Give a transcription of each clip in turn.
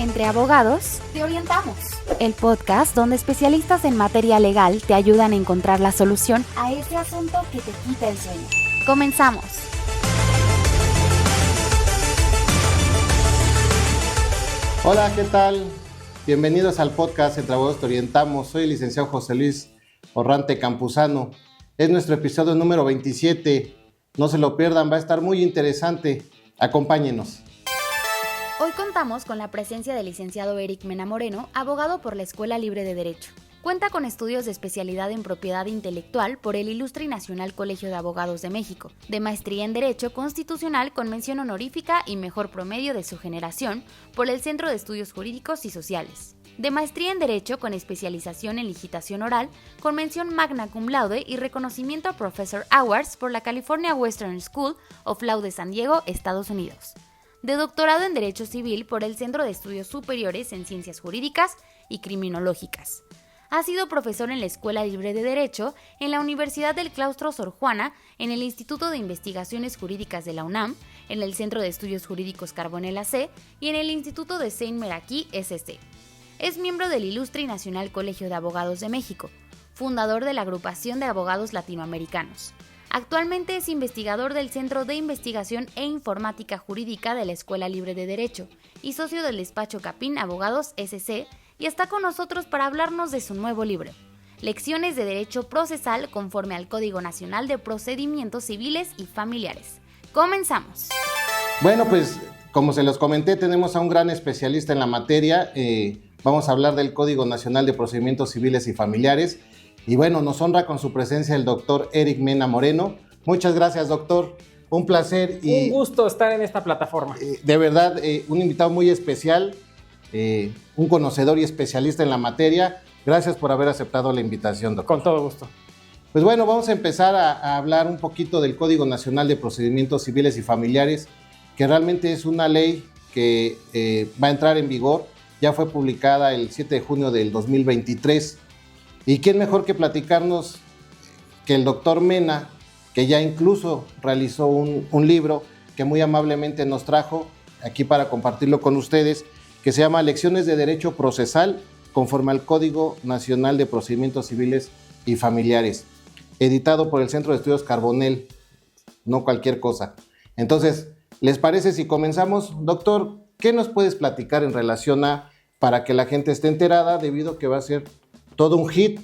Entre abogados, te orientamos. El podcast donde especialistas en materia legal te ayudan a encontrar la solución a ese asunto que te quita el sueño. Comenzamos. Hola, ¿qué tal? Bienvenidos al podcast Entre abogados te orientamos. Soy el licenciado José Luis Orrante Campuzano. Es nuestro episodio número 27. No se lo pierdan, va a estar muy interesante. Acompáñenos. Hoy contamos con la presencia del licenciado Eric Mena Moreno, abogado por la Escuela Libre de Derecho. Cuenta con estudios de especialidad en propiedad intelectual por el Ilustre y Nacional Colegio de Abogados de México, de maestría en Derecho Constitucional con mención honorífica y mejor promedio de su generación por el Centro de Estudios Jurídicos y Sociales. De maestría en Derecho con especialización en Licitación Oral, con mención magna cum laude y reconocimiento a Professor Awards por la California Western School of Law de San Diego, Estados Unidos. De doctorado en Derecho Civil por el Centro de Estudios Superiores en Ciencias Jurídicas y Criminológicas. Ha sido profesor en la Escuela Libre de Derecho, en la Universidad del Claustro Sor Juana, en el Instituto de Investigaciones Jurídicas de la UNAM, en el Centro de Estudios Jurídicos Carbonell C y en el Instituto de Saint-Meraki SC. Es miembro del Ilustre y Nacional Colegio de Abogados de México, fundador de la Agrupación de Abogados Latinoamericanos. Actualmente es investigador del Centro de Investigación e Informática Jurídica de la Escuela Libre de Derecho y socio del despacho Capín Abogados SC, y está con nosotros para hablarnos de su nuevo libro, Lecciones de Derecho Procesal conforme al Código Nacional de Procedimientos Civiles y Familiares. ¡Comenzamos! Bueno, pues como se los comenté, tenemos a un gran especialista en la materia. Vamos a hablar del Código Nacional de Procedimientos Civiles y Familiares. Y bueno, nos honra con su presencia el doctor Eric Mena Moreno. Muchas gracias, doctor. Un placer y un gusto estar en esta plataforma. De verdad, un invitado muy especial, un conocedor y especialista en la materia. Gracias por haber aceptado la invitación, doctor. Con todo gusto. Pues bueno, vamos a empezar a hablar un poquito del Código Nacional de Procedimientos Civiles y Familiares, que realmente es una ley que va a entrar en vigor. Ya fue publicada el 7 de junio del 2023. ¿Y quién mejor que platicarnos que el doctor Mena, que ya incluso realizó un libro que muy amablemente nos trajo aquí para compartirlo con ustedes, que se llama Lecciones de Derecho Procesal conforme al Código Nacional de Procedimientos Civiles y Familiares, editado por el Centro de Estudios Carbonell, no cualquier cosa. Entonces, ¿les parece si comenzamos? Doctor, ¿qué nos puedes platicar en relación para que la gente esté enterada, debido a que va a ser todo un hit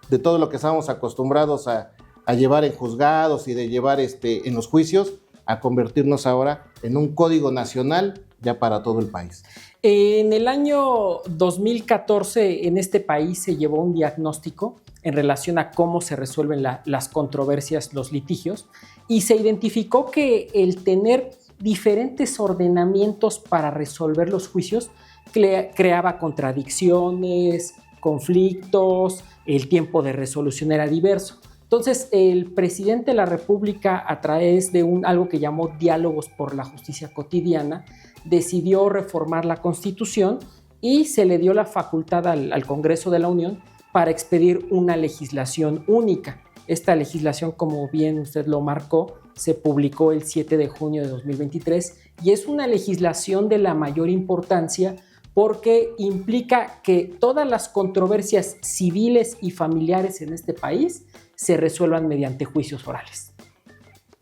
de todo lo que estamos acostumbrados a llevar en juzgados y de llevar en los juicios, a convertirnos ahora en un código nacional ya para todo el país? En el año 2014 en este país se llevó un diagnóstico en relación a cómo se resuelven las controversias, los litigios, y se identificó que el tener diferentes ordenamientos para resolver los juicios creaba contradicciones, conflictos, el tiempo de resolución era diverso. Entonces, el presidente de la República, a través de algo que llamó Diálogos por la Justicia Cotidiana, decidió reformar la Constitución y se le dio la facultad al Congreso de la Unión para expedir una legislación única. Esta legislación, como bien usted lo marcó, se publicó el 7 de junio de 2023 y es una legislación de la mayor importancia porque implica que todas las controversias civiles y familiares en este país se resuelvan mediante juicios orales.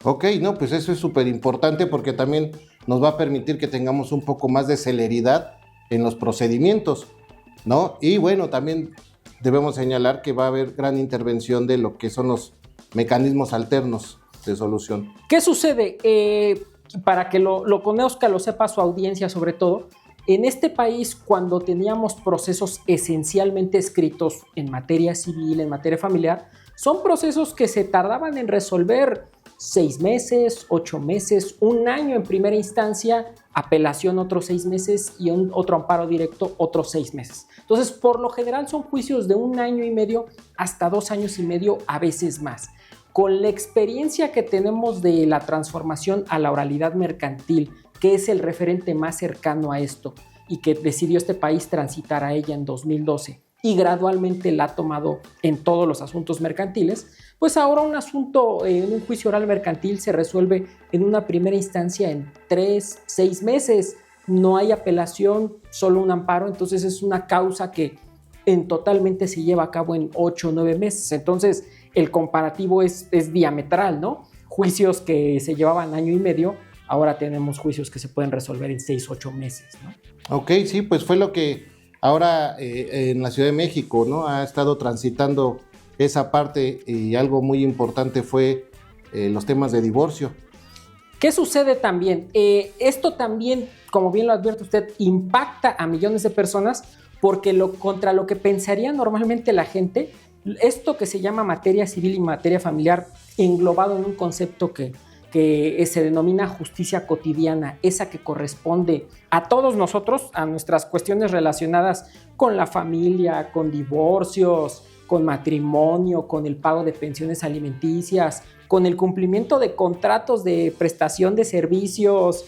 Ok, no, pues eso es súper importante porque también nos va a permitir que tengamos un poco más de celeridad en los procedimientos, ¿no? Y bueno, también debemos señalar que va a haber gran intervención de lo que son los mecanismos alternos de solución. ¿Qué sucede? Para que lo conozca, lo sepa su audiencia sobre todo, en este país, cuando teníamos procesos esencialmente escritos en materia civil, en materia familiar, son procesos que se tardaban en resolver 6 meses, 8 meses, 1 año en primera instancia, apelación otros 6 meses y otro amparo directo otros 6 meses. Entonces, por lo general son juicios de 1 año y medio hasta 2 años y medio, a veces más. Con la experiencia que tenemos de la transformación a la oralidad mercantil, que es el referente más cercano a esto y que decidió este país transitar a ella en 2012 y gradualmente la ha tomado en todos los asuntos mercantiles, pues ahora un asunto en un juicio oral mercantil se resuelve en una primera instancia en 3, 6 meses, no hay apelación, solo un amparo, entonces es una causa que totalmente se lleva a cabo en 8 o 9 meses. Entonces el comparativo es diametral, ¿no? Juicios que se llevaban año y medio, ahora tenemos juicios que se pueden resolver en 6 o 8 meses, ¿no? Ok, sí, pues fue lo que ahora en la Ciudad de México, ¿no? Ha estado transitando esa parte, y algo muy importante fue los temas de divorcio. ¿Qué sucede también? Esto también, como bien lo advierte usted, impacta a millones de personas porque contra lo que pensaría normalmente la gente, esto que se llama materia civil y materia familiar, englobado en un concepto que se denomina justicia cotidiana, esa que corresponde a todos nosotros, a nuestras cuestiones relacionadas con la familia, con divorcios, con matrimonio, con el pago de pensiones alimenticias, con el cumplimiento de contratos de prestación de servicios,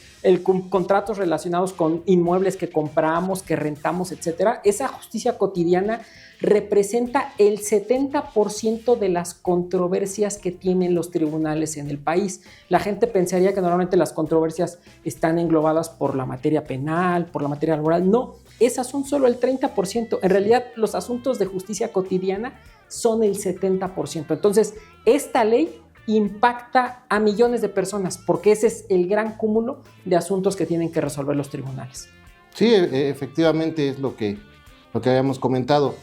contratos relacionados con inmuebles que compramos, que rentamos, etcétera. Esa justicia cotidiana representa el 70% de las controversias que tienen los tribunales en el país. La gente pensaría que normalmente las controversias están englobadas por la materia penal, por la materia laboral. No, esas son solo el 30%. En realidad, los asuntos de justicia cotidiana son el 70%. Entonces, esta ley impacta a millones de personas porque ese es el gran cúmulo de asuntos que tienen que resolver los tribunales. Sí, efectivamente es lo que habíamos comentado.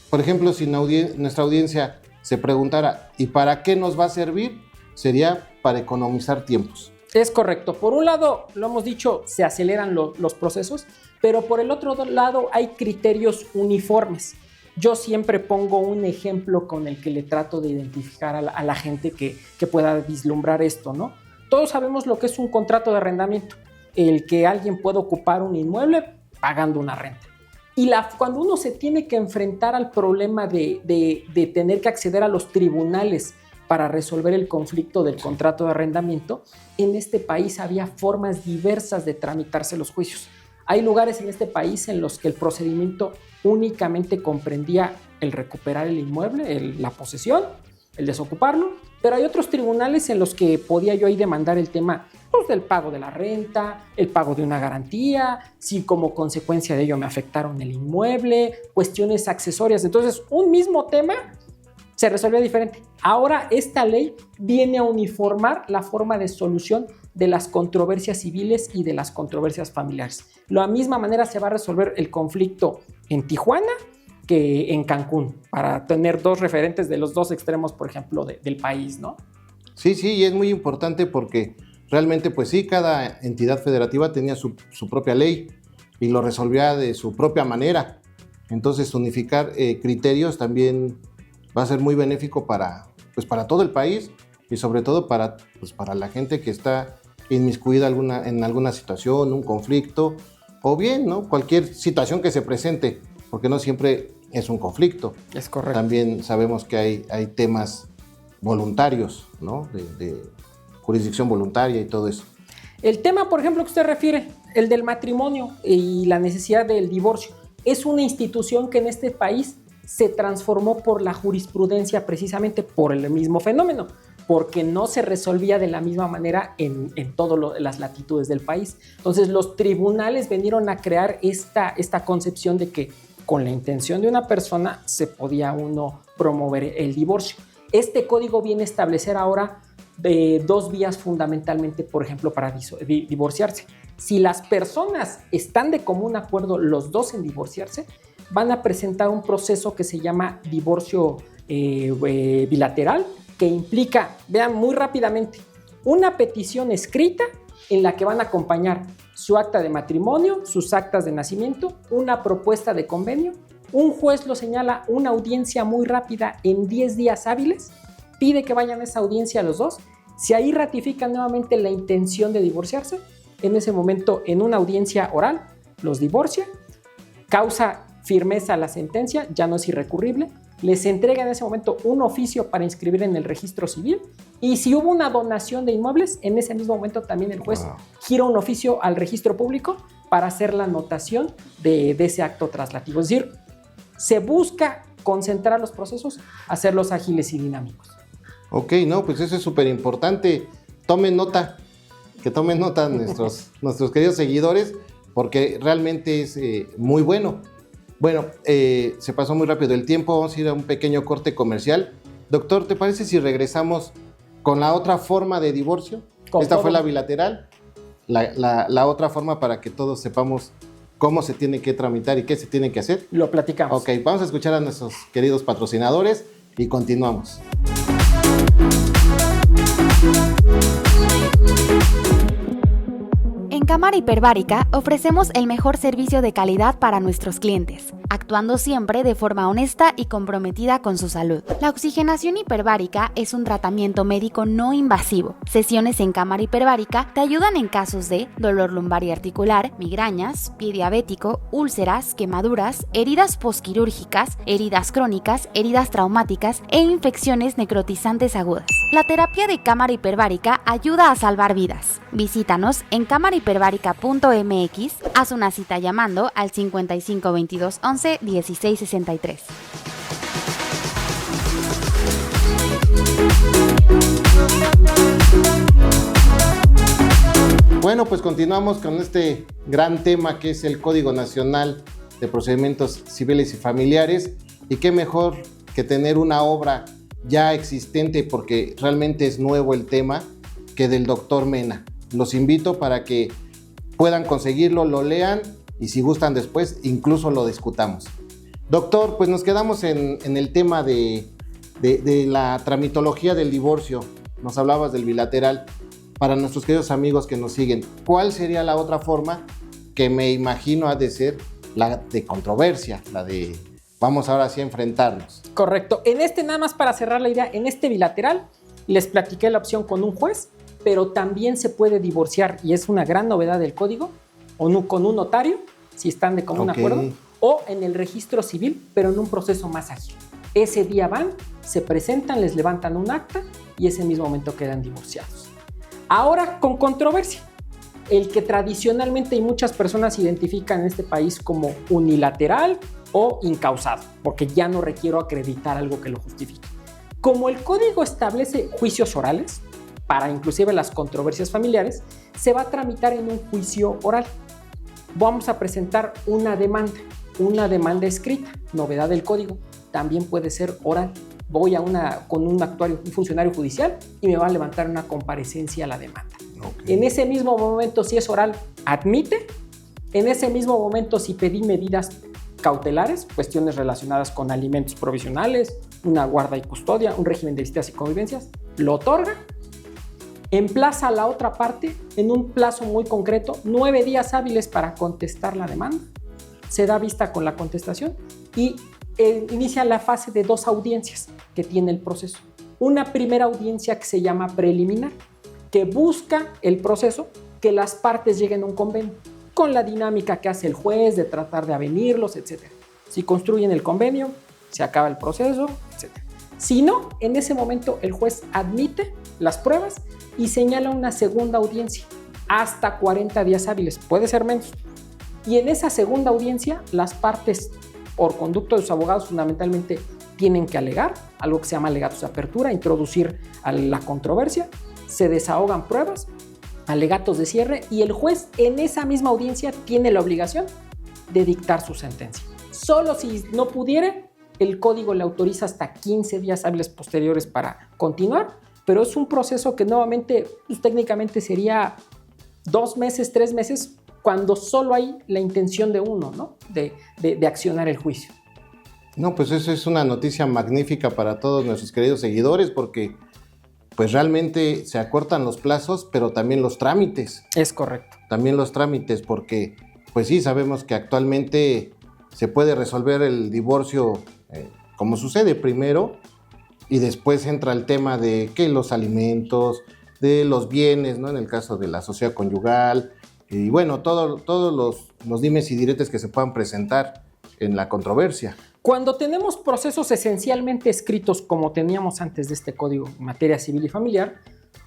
Por ejemplo, si nuestra audiencia se preguntara ¿y para qué nos va a servir? Sería para economizar tiempos. Es correcto. Por un lado, lo hemos dicho, se aceleran los procesos, pero por el otro lado hay criterios uniformes. Yo siempre pongo un ejemplo con el que le trato de identificar a la gente que pueda vislumbrar esto, ¿no? Todos sabemos lo que es un contrato de arrendamiento, el que alguien pueda ocupar un inmueble pagando una renta. Y cuando uno se tiene que enfrentar al problema de tener que acceder a los tribunales para resolver el conflicto del contrato de arrendamiento, en este país había formas diversas de tramitarse los juicios. Hay lugares en este país en los que el procedimiento únicamente comprendía el recuperar el inmueble, la posesión, el desocuparlo, pero hay otros tribunales en los que podía yo ahí demandar el tema pues, del pago de la renta, el pago de una garantía, si como consecuencia de ello me afectaron el inmueble, cuestiones accesorias. Entonces, un mismo tema se resolvía diferente. Ahora esta ley viene a uniformar la forma de solución de las controversias civiles y de las controversias familiares. De la misma manera se va a resolver el conflicto en Tijuana que en Cancún, para tener dos referentes de los dos extremos, por ejemplo, del país, ¿no? Sí, y es muy importante porque realmente, pues sí, cada entidad federativa tenía su propia ley y lo resolvía de su propia manera. Entonces, unificar criterios también va a ser muy benéfico para todo el país y sobre todo para la gente que está inmiscuida en alguna situación, un conflicto o bien, ¿no? Cualquier situación que se presente, porque no siempre es un conflicto. Es correcto. También sabemos que hay temas voluntarios, ¿no? De jurisdicción voluntaria y todo eso. El tema, por ejemplo, que usted refiere, el del matrimonio y la necesidad del divorcio, es una institución que en este país se transformó por la jurisprudencia precisamente por el mismo fenómeno, porque no se resolvía de la misma manera en todas las latitudes del país. Entonces los tribunales vinieron a crear esta concepción de que con la intención de una persona se podía uno promover el divorcio. Este código viene a establecer ahora dos vías fundamentalmente, por ejemplo, para divorciarse. Si las personas están de común acuerdo los dos en divorciarse, van a presentar un proceso que se llama divorcio bilateral, que implica, vean muy rápidamente, una petición escrita en la que van a acompañar su acta de matrimonio, sus actas de nacimiento, una propuesta de convenio. Un juez lo señala, una audiencia muy rápida en 10 días hábiles, pide que vayan a esa audiencia los dos. Si ahí ratifican nuevamente la intención de divorciarse, en ese momento en una audiencia oral los divorcia, causa firmeza la sentencia, ya no es irrecurrible, les entrega en ese momento un oficio para inscribir en el registro civil y si hubo una donación de inmuebles, en ese mismo momento también el juez gira un oficio al registro público para hacer la anotación de ese acto traslativo. Es decir, se busca concentrar los procesos, hacerlos ágiles y dinámicos. Ok, no, pues eso es súper importante. Tomen nota. que tomen nota nuestros queridos seguidores, porque realmente es muy bueno. Bueno, se pasó muy rápido el tiempo, vamos a ir a un pequeño corte comercial. Doctor, ¿te parece si regresamos con la otra forma de divorcio? Esta fue la bilateral, la otra forma para que todos sepamos cómo se tiene que tramitar y qué se tiene que hacer. Lo platicamos. Ok, vamos a escuchar a nuestros queridos patrocinadores y continuamos. En Cámara Hiperbárica ofrecemos el mejor servicio de calidad para nuestros clientes, actuando siempre de forma honesta y comprometida con su salud. La oxigenación hiperbárica es un tratamiento médico no invasivo. Sesiones en Cámara Hiperbárica te ayudan en casos de dolor lumbar y articular, migrañas, pie diabético, úlceras, quemaduras, heridas posquirúrgicas, heridas crónicas, heridas traumáticas e infecciones necrotizantes agudas. La terapia de Cámara Hiperbárica ayuda a salvar vidas. Visítanos en cámarahiperbárica.mx, haz una cita llamando al 55 22 11 16 63. Bueno, pues continuamos con este gran tema que es el Código Nacional de Procedimientos Civiles y Familiares, y qué mejor que tener una obra ya existente, porque realmente es nuevo el tema, que del doctor Mena. Los invito para que puedan conseguirlo, lo lean y si gustan después incluso lo discutamos. Doctor, pues nos quedamos en el tema de la tramitología del divorcio. Nos hablabas del bilateral. Para nuestros queridos amigos que nos siguen, ¿cuál sería la otra forma que me imagino ha de ser la de controversia, la de vamos ahora sí a enfrentarnos? Correcto. Nada más para cerrar la idea, en este bilateral les platiqué la opción con un juez, pero también se puede divorciar, y es una gran novedad del código, o con un notario, si están de común acuerdo, o en el registro civil, pero en un proceso más ágil. Ese día van, se presentan, les levantan un acta y ese mismo momento quedan divorciados. Ahora, con controversia, el que tradicionalmente y muchas personas identifican en este país como unilateral o incausado, porque ya no requiero acreditar algo que lo justifique. Como el código establece juicios orales, para inclusive las controversias familiares, se va a tramitar en un juicio oral. Vamos a presentar una demanda escrita, novedad del código, también puede ser oral. Voy con un funcionario judicial y me va a levantar una comparecencia a la demanda. Okay. En ese mismo momento, si es oral, admite. En ese mismo momento, si pedí medidas cautelares, cuestiones relacionadas con alimentos provisionales, una guarda y custodia, un régimen de visitas y convivencias, lo otorga. Emplaza a la otra parte en un plazo muy concreto, 9 días hábiles para contestar la demanda. Se da vista con la contestación y inicia la fase de 2 audiencias que tiene el proceso. Una primera audiencia que se llama preliminar, que busca el proceso que las partes lleguen a un convenio, con la dinámica que hace el juez de tratar de avenirlos, etc. Si construyen el convenio, se acaba el proceso, etc. Si no, en ese momento el juez admite las pruebas y señala una segunda audiencia, hasta 40 días hábiles, puede ser menos. Y en esa segunda audiencia, las partes, por conducto de sus abogados, fundamentalmente tienen que alegar, algo que se llama alegatos de apertura, introducir a la controversia, se desahogan pruebas, alegatos de cierre, y el juez en esa misma audiencia tiene la obligación de dictar su sentencia. Solo si no pudiere, el código le autoriza hasta 15 días hábiles posteriores para continuar, pero es un proceso que nuevamente, pues, técnicamente sería 2 meses, 3 meses, cuando solo hay la intención de uno, ¿no? de accionar el juicio. No, pues eso es una noticia magnífica para todos nuestros queridos seguidores, porque pues realmente se acortan los plazos, pero también los trámites. Es correcto. También los trámites, porque pues sí, sabemos que actualmente se puede resolver el divorcio como sucede primero, y después entra el tema de que los alimentos, de los bienes, ¿no? En el caso de la sociedad conyugal, y bueno, todos los dimes y diretes que se puedan presentar en la controversia. Cuando tenemos procesos esencialmente escritos como teníamos antes de este código en materia civil y familiar,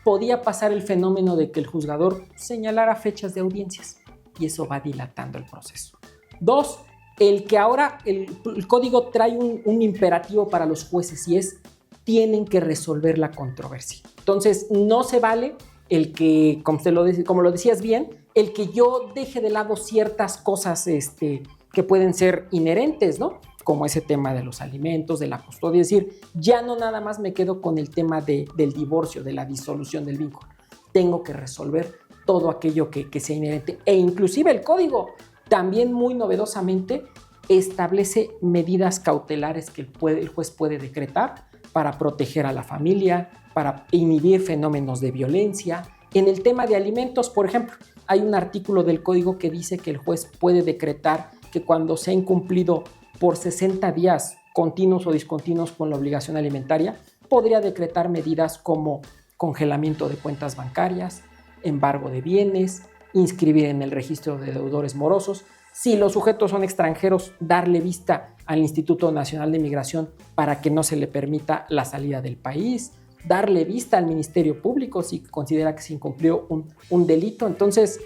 podía pasar el fenómeno de que el juzgador señalara fechas de audiencias y eso va dilatando el proceso. 2, el que ahora el código trae un imperativo para los jueces y es tienen que resolver la controversia. Entonces no se vale el que, como lo decías bien, el que yo deje de lado ciertas cosas que pueden ser inherentes, ¿no? Como ese tema de los alimentos, de la custodia. Es decir, ya no nada más me quedo con el tema del divorcio, de la disolución del vínculo. Tengo que resolver todo aquello que sea inherente. E inclusive el código también muy novedosamente establece medidas cautelares que el juez puede decretar para proteger a la familia, para inhibir fenómenos de violencia. En el tema de alimentos, por ejemplo, hay un artículo del código que dice que el juez puede decretar que cuando se ha incumplido por 60 días continuos o discontinuos con la obligación alimentaria, podría decretar medidas como congelamiento de cuentas bancarias, embargo de bienes, inscribir en el registro de deudores morosos. Si los sujetos son extranjeros, darle vista al Instituto Nacional de Migración para que no se le permita la salida del país, darle vista al Ministerio Público si considera que se incumplió un delito. Entonces,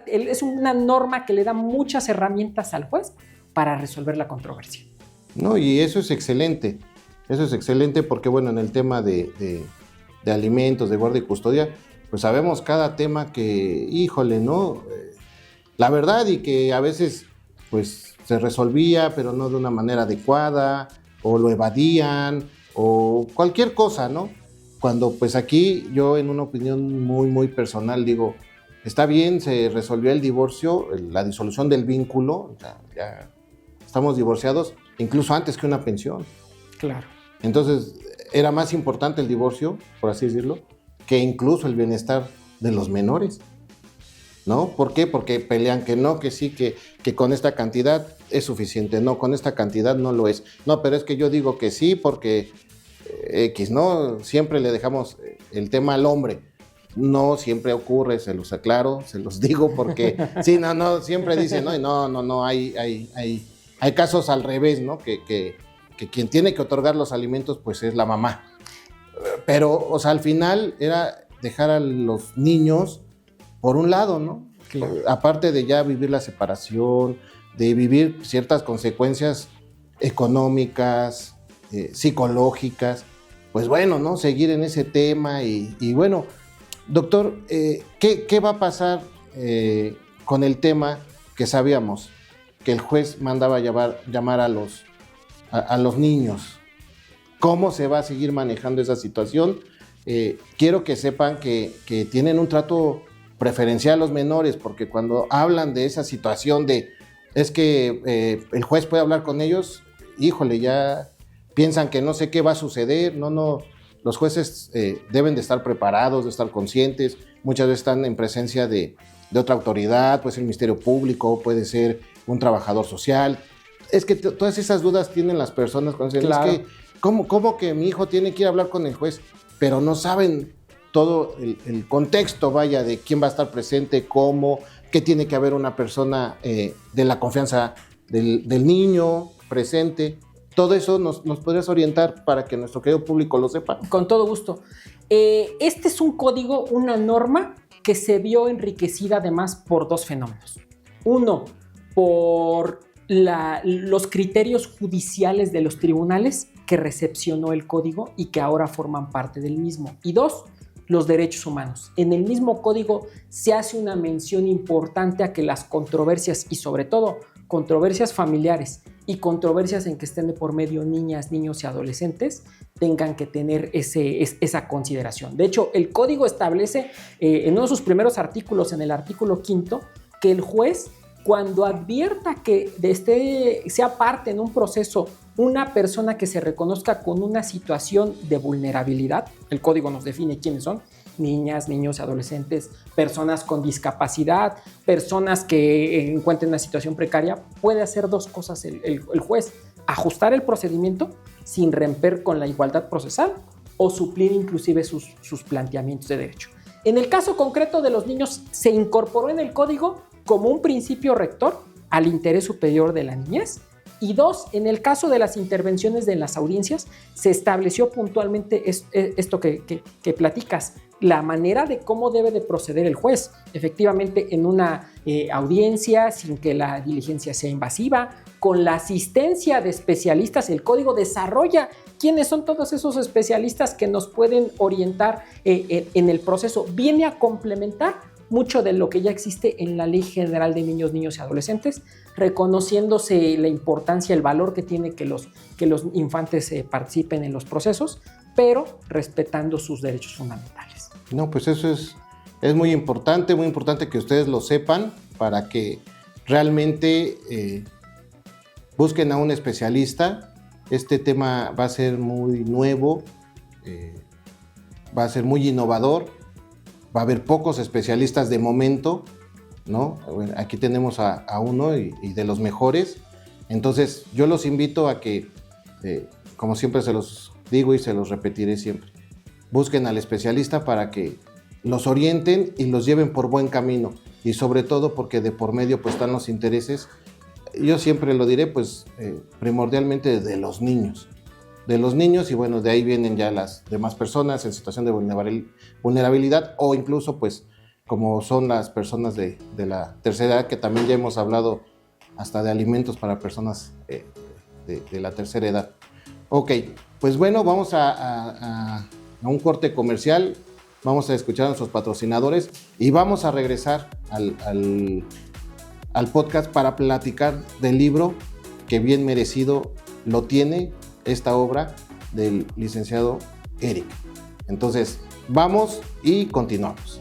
es una norma que le da muchas herramientas al juez para resolver la controversia. No, y eso es excelente. Eso es excelente porque, bueno, en el tema de alimentos, de guardia y custodia, pues sabemos cada tema que, híjole, ¿no? La verdad, y que a veces, pues, se resolvía, pero no de una manera adecuada, o lo evadían, o cualquier cosa, ¿no? Cuando, pues, aquí yo, en una opinión muy, muy personal, digo, está bien, se resolvió el divorcio, la disolución del vínculo, ya estamos divorciados, incluso antes que una pensión. Claro. Entonces, era más importante el divorcio, por así decirlo, que incluso el bienestar de los menores, ¿no? ¿Por qué? Porque pelean que no, que sí, que con esta cantidad es suficiente. No, con esta cantidad no lo es. No, pero es que yo digo que sí porque X, ¿no? Siempre le dejamos el tema al hombre. No siempre ocurre, se los aclaro, se los digo porque sí, no, siempre dicen, no, hay casos al revés, ¿no? Que quien tiene que otorgar los alimentos, pues es la mamá. Pero, o sea, al final era dejar a los niños por un lado, ¿no? Claro. Aparte de ya vivir la separación, de vivir ciertas consecuencias económicas, psicológicas, pues bueno, ¿no? Seguir en ese tema y bueno, doctor, ¿qué va a pasar con el tema que sabíamos que el juez mandaba llamar a los niños? ¿Cómo se va a seguir manejando esa situación? Quiero que sepan que tienen un trato preferencial a los menores, porque cuando hablan de esa situación es que el juez puede hablar con ellos, híjole, ya piensan que no sé qué va a suceder. No, los jueces deben de estar preparados, de estar conscientes. Muchas veces están en presencia de otra autoridad, puede ser el Ministerio Público, puede ser un trabajador social. Es que todas esas dudas tienen las personas cuando dicen, claro. Es que, ¿cómo que mi hijo tiene que ir a hablar con el juez? Pero no saben todo el contexto, vaya, de quién va a estar presente, cómo, qué tiene que haber una persona de la confianza del niño presente. Todo eso nos podrías orientar para que nuestro querido público lo sepa. Con todo gusto. Este es un código, una norma que se vio enriquecida además por dos fenómenos. Uno, por los criterios judiciales de los tribunales que recepcionó el código y que ahora forman parte del mismo. Y dos, los derechos humanos. En el mismo código se hace una mención importante a que las controversias y sobre todo controversias familiares y controversias en que estén de por medio niñas, niños y adolescentes tengan que tener esa consideración. De hecho, el código establece en uno de sus primeros artículos, en el artículo 5, que el juez, cuando advierta que sea parte en un proceso una persona que se reconozca con una situación de vulnerabilidad, el código nos define quiénes son: niñas, niños, adolescentes, personas con discapacidad, personas que encuentren una situación precaria, puede hacer dos cosas el juez: ajustar el procedimiento sin romper con la igualdad procesal o suplir inclusive sus planteamientos de derecho. En el caso concreto de los niños, se incorporó en el código como un principio rector al interés superior de la niñez. Y dos, en el caso de las intervenciones de las audiencias, se estableció puntualmente esto que platicas, la manera de cómo debe de proceder el juez, efectivamente en una audiencia sin que la diligencia sea invasiva, con la asistencia de especialistas. El código desarrolla quiénes son todos esos especialistas que nos pueden orientar en el proceso. Viene a complementar mucho de lo que ya existe en la Ley General de Niños, Niños y Adolescentes, reconociéndose la importancia, el valor que tiene que los infantes participen en los procesos, pero respetando sus derechos fundamentales. No, pues eso es muy importante que ustedes lo sepan para que realmente busquen a un especialista. Este tema va a ser muy nuevo, va a ser muy innovador, va a haber pocos especialistas de momento, ¿no? Bueno, aquí tenemos a uno y de los mejores. Entonces yo los invito a que, como siempre se los digo y se los repetiré siempre, busquen al especialista para que los orienten y los lleven por buen camino, y sobre todo porque de por medio pues están los intereses, yo siempre lo diré, pues primordialmente de los niños, y bueno, de ahí vienen ya las demás personas en situación de vulnerabilidad, o incluso pues como son las personas de la tercera edad, que también ya hemos hablado hasta de alimentos para personas de la tercera edad. Ok, pues bueno, vamos a un corte comercial, vamos a escuchar a nuestros patrocinadores y vamos a regresar al podcast para platicar del libro que bien merecido lo tiene esta obra del licenciado Eric. Entonces, vamos y continuamos.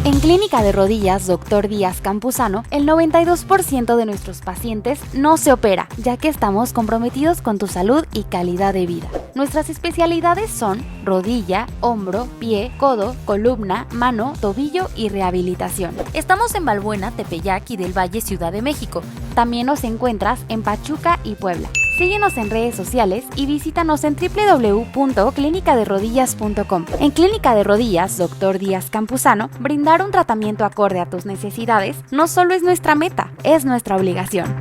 En Clínica de Rodillas Dr. Díaz Campuzano, el 92% de nuestros pacientes no se opera, ya que estamos comprometidos con tu salud y calidad de vida. Nuestras especialidades son rodilla, hombro, pie, codo, columna, mano, tobillo y rehabilitación. Estamos en Balbuena, Tepeyac y del Valle, Ciudad de México. También nos encuentras en Pachuca y Puebla. Síguenos en redes sociales y visítanos en www.clinicaderodillas.com. En Clínica de Rodillas Dr. Díaz Campuzano, brindar un tratamiento acorde a tus necesidades no solo es nuestra meta, es nuestra obligación.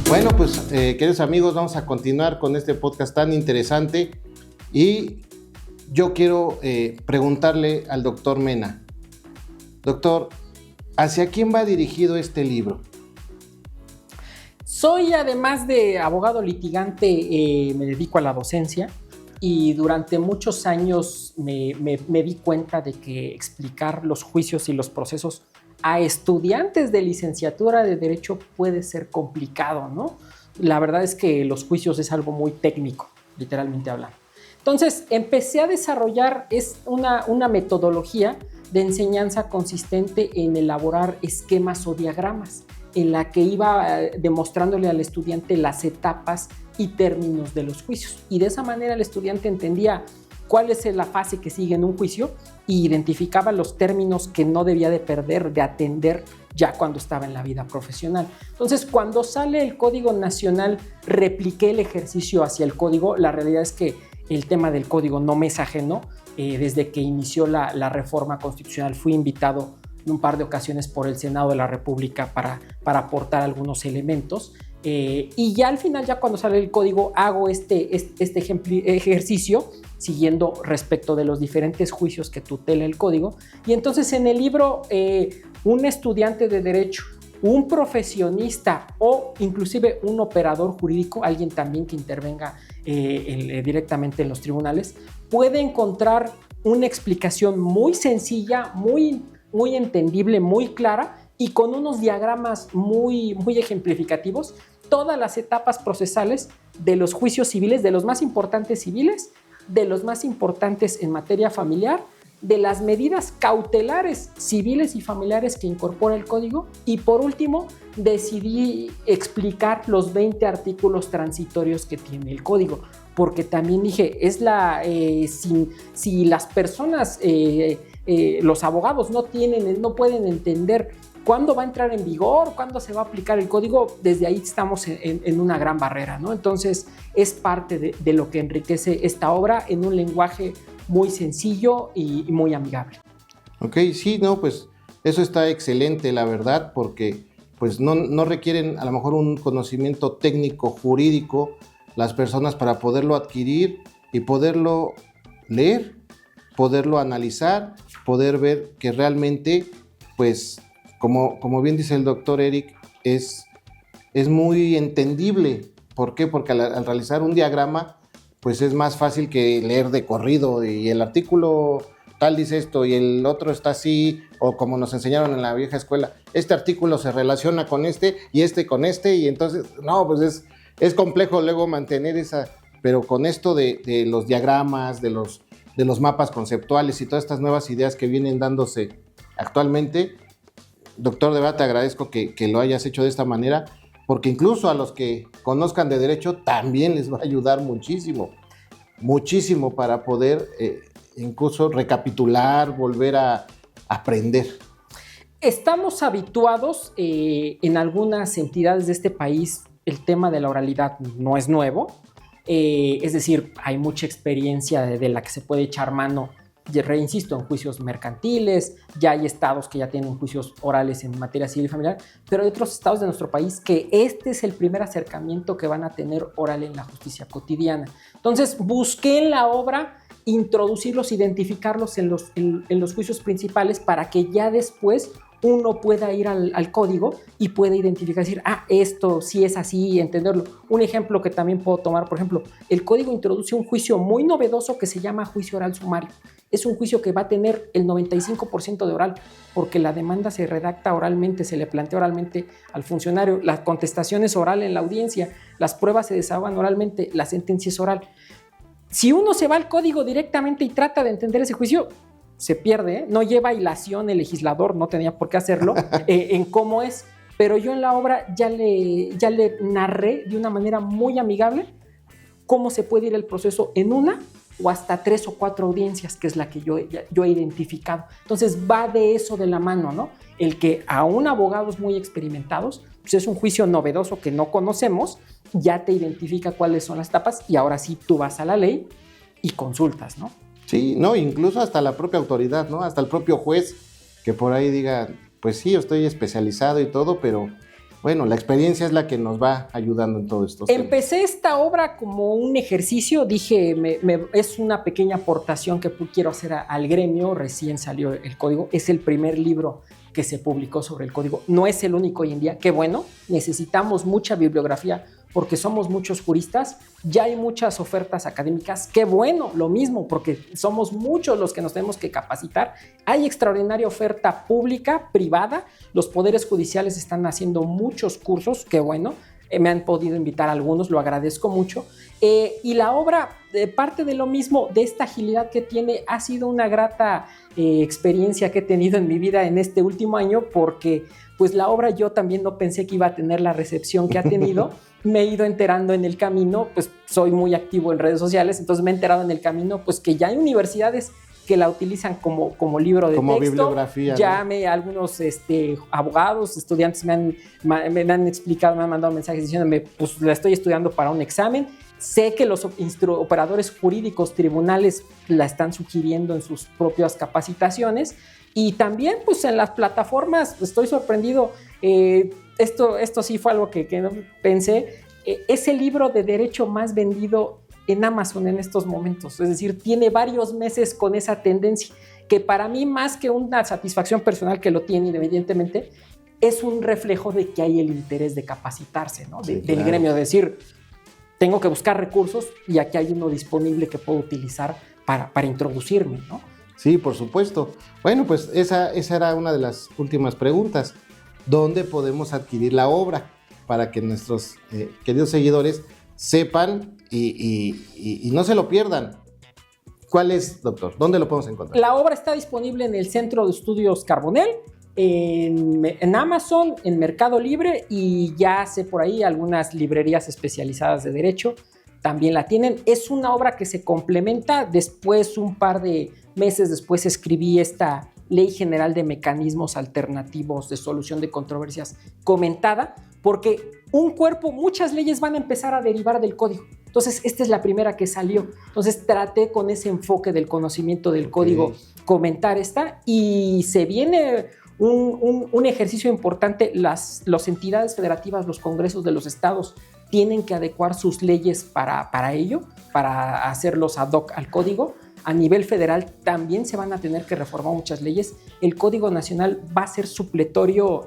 Bueno, pues queridos amigos, vamos a continuar con este podcast tan interesante y yo quiero preguntarle al doctor Mena. Doctor, ¿hacia quién va dirigido este libro? Soy, además de abogado litigante, me dedico a la docencia y durante muchos años me di cuenta de que explicar los juicios y los procesos a estudiantes de licenciatura de Derecho puede ser complicado, ¿no? La verdad es que los juicios es algo muy técnico, literalmente hablando. Entonces, empecé a desarrollar una metodología de enseñanza consistente en elaborar esquemas o diagramas, en la que iba demostrándole al estudiante las etapas y términos de los juicios. Y de esa manera el estudiante entendía cuál es la fase que sigue en un juicio y identificaba los términos que no debía de perder, de atender ya cuando estaba en la vida profesional. Entonces, cuando sale el Código Nacional, repliqué el ejercicio hacia el código. La realidad es que el tema del código no me es ajeno. Desde que inició la reforma constitucional fui invitado en un par de ocasiones por el Senado de la República para aportar algunos elementos. Y ya al final, ya cuando sale el código, hago este ejercicio siguiendo respecto de los diferentes juicios que tutela el código. Y entonces en el libro, un estudiante de derecho, un profesionista o inclusive un operador jurídico, alguien también que intervenga directamente en los tribunales, puede encontrar una explicación muy sencilla, muy entendible, muy clara y con unos diagramas muy ejemplificativos, todas las etapas procesales de los juicios civiles, de los más importantes civiles, de los más importantes en materia familiar, de las medidas cautelares civiles y familiares que incorpora el código y por último decidí explicar los 20 artículos transitorios que tiene el código, porque también dije, si las personas, los abogados no pueden entender cuándo va a entrar en vigor, cuándo se va a aplicar el código, desde ahí estamos en una gran barrera, ¿no? Entonces es parte de lo que enriquece esta obra en un lenguaje muy sencillo y muy amigable. Ok, sí, no, pues Eso está excelente, la verdad, porque pues no requieren a lo mejor un conocimiento técnico, jurídico, las personas para poderlo adquirir y poderlo leer, poderlo analizar, poder ver que realmente, pues, como bien dice el doctor Eric, es muy entendible. ¿Por qué? Porque al realizar un diagrama, pues es más fácil que leer de corrido y el artículo tal dice esto y el otro está así, o como nos enseñaron en la vieja escuela, este artículo se relaciona con este y este con este, y entonces, no, pues es complejo luego mantener esa, pero con esto de los diagramas, de los mapas conceptuales y todas estas nuevas ideas que vienen dándose actualmente, doctor de verdad te agradezco que lo hayas hecho de esta manera, porque incluso a los que conozcan de derecho también les va a ayudar muchísimo para poder incluso recapitular, volver a aprender. Estamos habituados en algunas entidades de este país, el tema de la oralidad no es nuevo, es decir, hay mucha experiencia de la que se puede echar mano, reinsisto, en juicios mercantiles, ya hay estados que ya tienen juicios orales en materia civil y familiar, pero hay otros estados de nuestro país que este es el primer acercamiento que van a tener oral en la justicia cotidiana. Entonces, busqué en la obra introducirlos, identificarlos en los juicios principales para que ya después uno pueda ir al código y pueda identificar, decir, esto sí es así, entenderlo. Un ejemplo que también puedo tomar, por ejemplo, el código introduce un juicio muy novedoso que se llama juicio oral sumario. Es un juicio que va a tener el 95% de oral, porque la demanda se redacta oralmente, se le plantea oralmente al funcionario, la contestación es oral en la audiencia, las pruebas se desahogan oralmente, la sentencia es oral. Si uno se va al código directamente y trata de entender ese juicio, se pierde, no lleva hilación el legislador, no tenía por qué hacerlo, en cómo es, pero yo en la obra ya le narré de una manera muy amigable cómo se puede ir el proceso en una o hasta 3 o 4 audiencias, que es la que yo he identificado. Entonces va de eso de la mano, ¿no? El que aún abogados muy experimentados, pues es un juicio novedoso que no conocemos, ya te identifica cuáles son las etapas y ahora sí tú vas a la ley y consultas, ¿no? Sí, no, incluso hasta la propia autoridad, ¿no? Hasta el propio juez que por ahí diga, pues sí, yo estoy especializado y todo, pero bueno, la experiencia es la que nos va ayudando en todo esto. Empecé esta obra como un ejercicio, dije, es una pequeña aportación que quiero hacer al gremio, recién salió el código, es el primer libro que se publicó sobre el código, no es el único hoy en día, qué bueno, necesitamos mucha bibliografía porque somos muchos juristas, ya hay muchas ofertas académicas, qué bueno, lo mismo, porque somos muchos los que nos tenemos que capacitar, hay extraordinaria oferta pública, privada, los poderes judiciales están haciendo muchos cursos, qué bueno, me han podido invitar a algunos, lo agradezco mucho, y la obra, parte de lo mismo, de esta agilidad que tiene, ha sido una grata experiencia que he tenido en mi vida en este último año, porque pues la obra yo también no pensé que iba a tener la recepción que ha tenido, me he ido enterando en el camino, pues soy muy activo en redes sociales, entonces me he enterado en el camino pues que ya hay universidades que la utilizan como libro de como texto, bibliografía, ya ¿no? algunos abogados, estudiantes me han explicado, me han mandado mensajes diciéndome, pues la estoy estudiando para un examen, sé que los operadores jurídicos, tribunales la están sugiriendo en sus propias capacitaciones y también pues en las plataformas, estoy sorprendido, esto sí fue algo que no pensé, es el libro de derecho más vendido en Amazon en estos momentos, es decir, tiene varios meses con esa tendencia, que para mí más que una satisfacción personal que lo tiene evidentemente, es un reflejo de que hay el interés de capacitarse, ¿no? Sí, del claro. gremio, de decir, tengo que buscar recursos y aquí hay uno disponible que puedo utilizar para introducirme, ¿no? Sí, por supuesto. Bueno, pues esa era una de las últimas preguntas. ¿Dónde podemos adquirir la obra? Para que nuestros queridos seguidores sepan y no se lo pierdan. ¿Cuál es, doctor? ¿Dónde lo podemos encontrar? La obra está disponible en el Centro de Estudios Carbonell, en Amazon, en Mercado Libre y ya sé por ahí algunas librerías especializadas de derecho también la tienen. Es una obra que se complementa. Después, un par de meses después, escribí esta Ley General de Mecanismos Alternativos de Solución de Controversias comentada, porque muchas leyes van a empezar a derivar del código. Entonces, esta es la primera que salió. Entonces, traté con ese enfoque del conocimiento del código comentar esta y se viene un ejercicio importante. Las entidades federativas, los congresos de los estados, tienen que adecuar sus leyes para ello, para hacerlos ad hoc al código. A nivel federal también se van a tener que reformar muchas leyes. El Código Nacional va a ser supletorio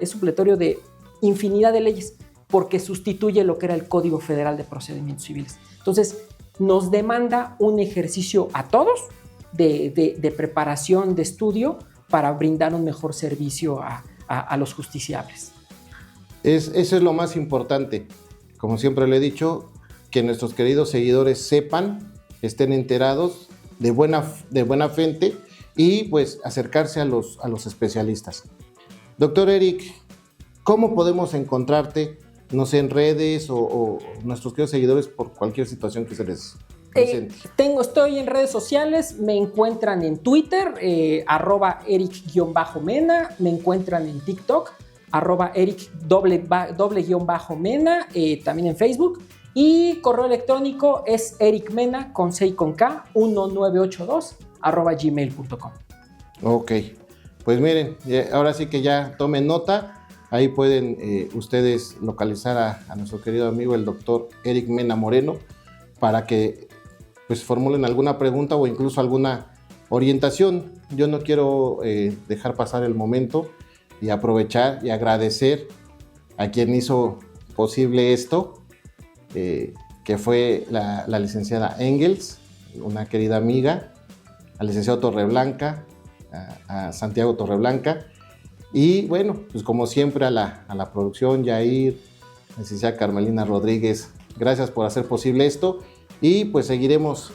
de infinidad de leyes, porque sustituye lo que era el Código Federal de Procedimientos Civiles. Entonces, nos demanda un ejercicio a todos de preparación, de estudio, para brindar un mejor servicio a los justiciables. Eso es lo más importante. Como siempre le he dicho, que nuestros queridos seguidores sepan, estén enterados de buena fuente y pues acercarse a los especialistas. Doctor Eric, ¿cómo podemos encontrarte, no sé, en redes o nuestros queridos seguidores por cualquier situación que se les presente? Estoy en redes sociales, me encuentran en Twitter, @Eric_Mena, me encuentran en TikTok, @Eric_Mena, también en Facebook. Y correo electrónico es ericmena, con C y con K, 1982, @gmail.com. Ok, pues miren, ahora sí que ya tomen nota. Ahí pueden ustedes localizar a nuestro querido amigo, el doctor Eric Mena Moreno, para que pues formulen alguna pregunta o incluso alguna orientación. Yo no quiero dejar pasar el momento y aprovechar y agradecer a quien hizo posible esto, que fue la licenciada Engels, una querida amiga, al licenciado Torreblanca, a Santiago Torreblanca, y bueno, pues como siempre a la producción, Yair, licenciada Carmelina Rodríguez, gracias por hacer posible esto, y pues seguiremos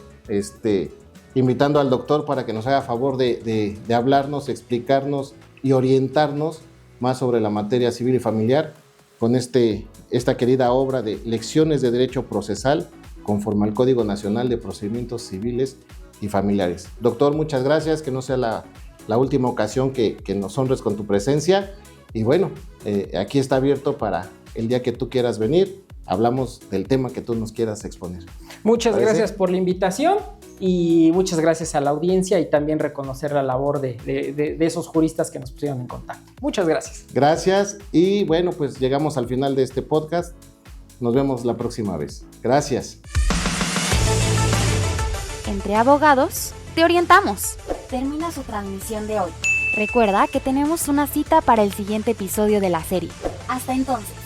invitando al doctor para que nos haga favor de hablarnos, explicarnos y orientarnos más sobre la materia civil y familiar con esta querida obra de Lecciones de Derecho Procesal conforme al Código Nacional de Procedimientos Civiles y Familiares. Doctor, muchas gracias, que no sea la última ocasión que nos honres con tu presencia, y bueno, aquí está abierto para el día que tú quieras venir, hablamos del tema que tú nos quieras exponer. Muchas gracias por la invitación y muchas gracias a la audiencia, y también reconocer la labor de esos juristas que nos pusieron en contacto. Muchas gracias. Gracias, y bueno, pues llegamos al final de este podcast. Nos vemos la próxima vez. Gracias. Entre abogados, te orientamos. Termina su transmisión de hoy. Recuerda que tenemos una cita para el siguiente episodio de la serie. Hasta entonces.